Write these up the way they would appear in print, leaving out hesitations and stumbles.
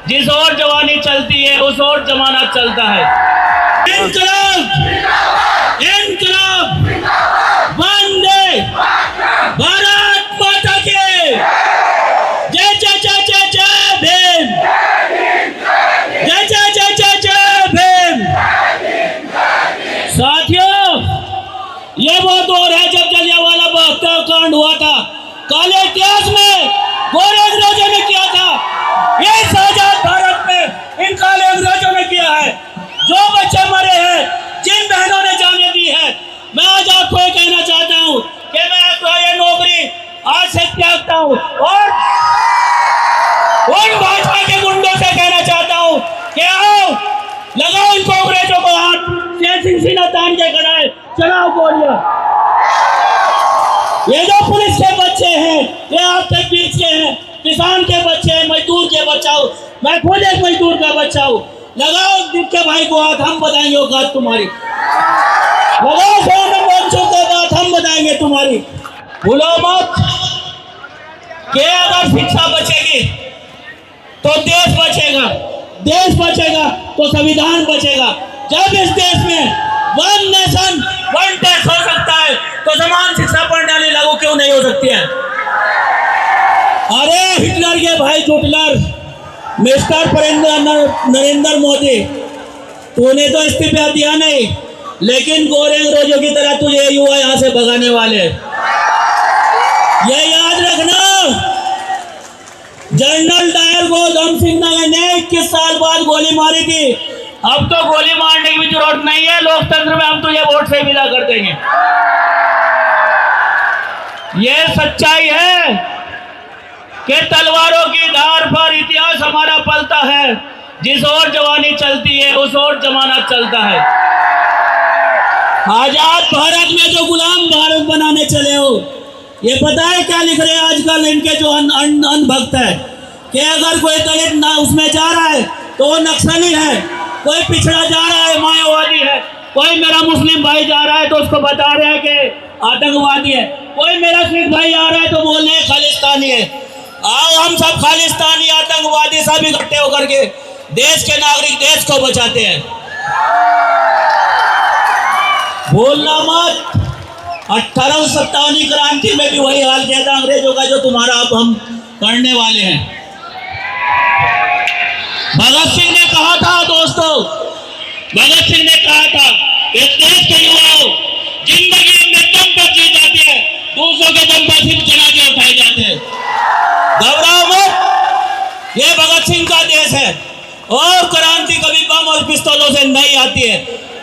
जिस ओर जवानी चलती है उस ओर जमाना चलता है। इनकलाब, इनकलाब, वंदे भारत माता की जय जय जय जय जय भीम, जय जय जय जय जय भीम। साथियों, ये वो दौर है जब जलियांवाला बाग का कांड हुआ था। काले इतिहास में गोरे अंग्रेजों ने किया था, ये आजाद भारत में इन काले अंग्रेजों ने किया है। जो बच्चे मरे हैं, जिन बहनों ने जाने दी है, मैं आज आपको ये कहना चाहता हूँ कि मैं आपको ये नौकरी आज से त्यागता हूँ और उन भाजपा के गुंडों से कहना चाहता हूँ कि आओ लगाओ इन अंग्रेजों को हाथ, सीना तान के खड़ा है, चलाओ गोलियां। ये जो पुलिस के बच्चे हैं, ये आपके बीच के हैं, किसान के बच्चे हैं, मजदूर के बचाओ। मैं खुद एक मजदूर का बच्चा हूँ। लगाओ जिनके भाई को हाथ, हम बताएंगे औकात तुम्हारी। लगाओ सोनम वंशों को बात, हम बताएंगे तुम्हारी। भूलो मत कि अगर शिक्षा बचेगी तो देश बचेगा, देश बचेगा तो संविधान बचेगा। जब इस देश में वन नेशन वन टैक्स हो सकता है तो समान शिक्षा प्रणाली लागू क्यों नहीं हो सकती है? अरे हिटलर के भाई जुटलर, मिस्टर नरेंद्र मोदी, तूने तो इस्तीफा दिया नहीं, लेकिन गोरे अंग्रेजों की तरह तुझे युवा यहां से भगाने वाले। ये याद रखना, जनरल डायर को उधम सिंह ने 21 साल बाद गोली मारी थी। अब तो गोली मारने की भी जरूरत नहीं है, लोकतंत्र में हम तुझे वोट से विदा कर देंगे। ये सच्चाई है कि तलवारों की धार पर इतिहास हमारा पलता है। जिस ओर जवानी चलती है उस ओर जमाना चलता है। आजाद भारत में जो गुलाम भारत बनाने चले हो, ये पता है क्या लिख रहे हैं आजकल इनके जो अनभक्त है कि अगर कोई दलित ना उसमें जा रहा है तो वो नक्सली है, कोई पिछड़ा जा रहा है मायावादी है, कोई मेरा मुस्लिम भाई जा रहा है तो उसको बता रहे हैं कि आतंकवादी है, कोई मेरा सिख भाई आ रहा है तो बोल रहे हैं खालिस्तानी है। आओ हम सब खालिस्तानी आतंकवादी सब इकट्ठे होकर के देश के नागरिक देश को बचाते हैं। भूलना मत, 1857 क्रांति में भी वही हाल किया था अंग्रेजों का जो तुम्हारा अब हम करने वाले हैं। भगत सिंह ने कहा था दोस्तों, भगत सिंह ने कहा था कि देश के युवाओं, जिंदगी अपने दम पर जी जाती है, दूसरों के दम पर सिर्फ जनाजे उठाए जाते हैं। घबराओ मत, ये भगत सिंह का देश है और क्रांति कभी बम और पिस्तौलों से नहीं आती है।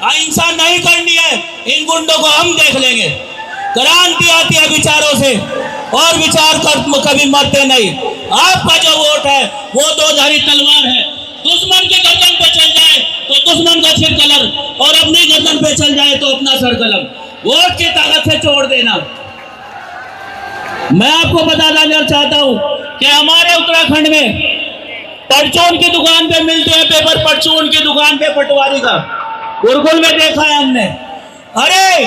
अहिंसा नहीं करनी है, इन गुंडों को हम देख लेंगे। क्रांति आती है विचारों से और विचार कर कभी मरते नहीं। आपका जो वोट है वो दो धारी तलवार है, दुश्मन के गर्दन पे चल जाए तो दुश्मन का सिर कलम और अपनी गर्दन पे चल जाए तो अपना सर कलम। वोट की ताकत से छोड़ देना। मैं आपको बताना चाहता हूं कि हमारे उत्तराखंड में परचून की दुकान पे मिलते हैं पेपर, परचून की दुकान पे पटवारी का गुरगुल में देखा है हमने। अरे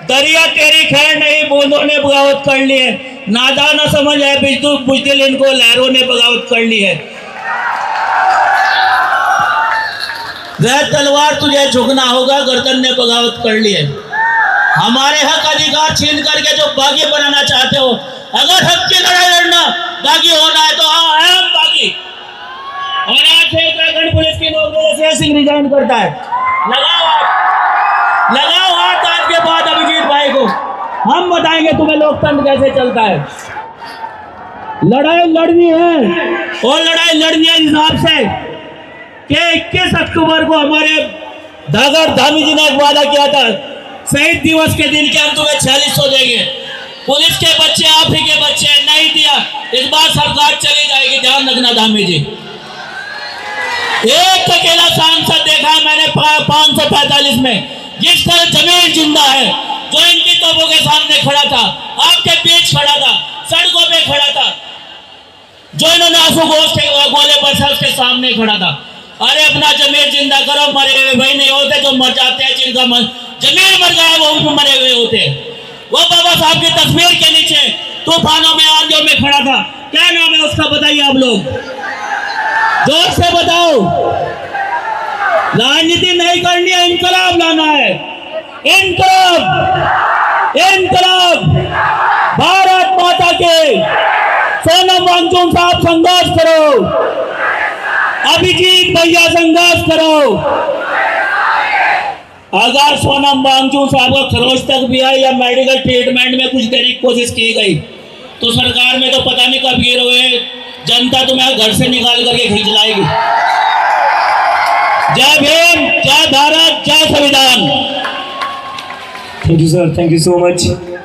दरिया तेरी खैर नहीं, बूंदों ने बगावत कर ली है। नादा न समझ है बुजदिल, इनको लहरों ने बगावत कर ली है। वह तलवार तुझे झुकना होगा, गर्दन ने बगावत कर ली है। हमारे हक अधिकार छीन करके जो बागी बनाना चाहते हो, अगर हक की लड़ाई लड़ना बागी होना है तो हाँ है हम बागी। और आज से उत्तराखंड पुलिस की नौकरी से सिंह रिजाइन करता है। लगाओ हाथ आज के बाद अभिजीत भाई को, हम बताएंगे तुम्हें लोकतंत्र कैसे चलता है। लड़ाई लड़नी है और लड़ाई लड़नी है हिसाब से कि 21 अक्टूबर को हमारे धागर धामी जी ने एक वादा किया था, शहीद दिवस के दिन के हम तुम्हें 4600 देंगे। पुलिस के बच्चे आप ही के बच्चे नहीं दिया, इस बार सरकार चली जाएगी, ध्यान रखना धामी जी। एक अकेला सांसद देखा है मैंने 545 में, जिसका जमीन जिंदा है, जो इनकी तोपों के सामने खड़ा था, आपके बीच खड़ा था, सड़कों पे खड़ा था, जो इन्होंने आंसू घोष के गोले पर से उसके सामने खड़ा था। अरे अपना जमीर जिंदा करो, मरे हुए भाई नहीं होते जो मर जाते हैं, जिनका जमीर मर गया वो भी मरे हुए होते हैं। वो बाबा साहब की तस्वीर के नीचे तूफानों में आंधियों में खड़ा था, क्या नाम है उसका बताइए आप लोग। जोर से बताओ। राजनीति नहीं करनी है, इनकलाब लाना है। इनकलाब, इनकलाब। भारत माता के। सोनम वांगचुक साहब संघर्ष करो, अभिजीत भैया संघर्ष करो। अगर सोनम वांगचुक साहब को खरोच तक भी आई या मेडिकल ट्रीटमेंट में कुछ देने की कोशिश की गई तो सरकार में तो पता नहीं कब गिर हुए, जनता तुम्हें घर से निकाल करके खींच लाएगी। जय भीम, जय भारत, जय संविधान। Thank you sir, thank you so much.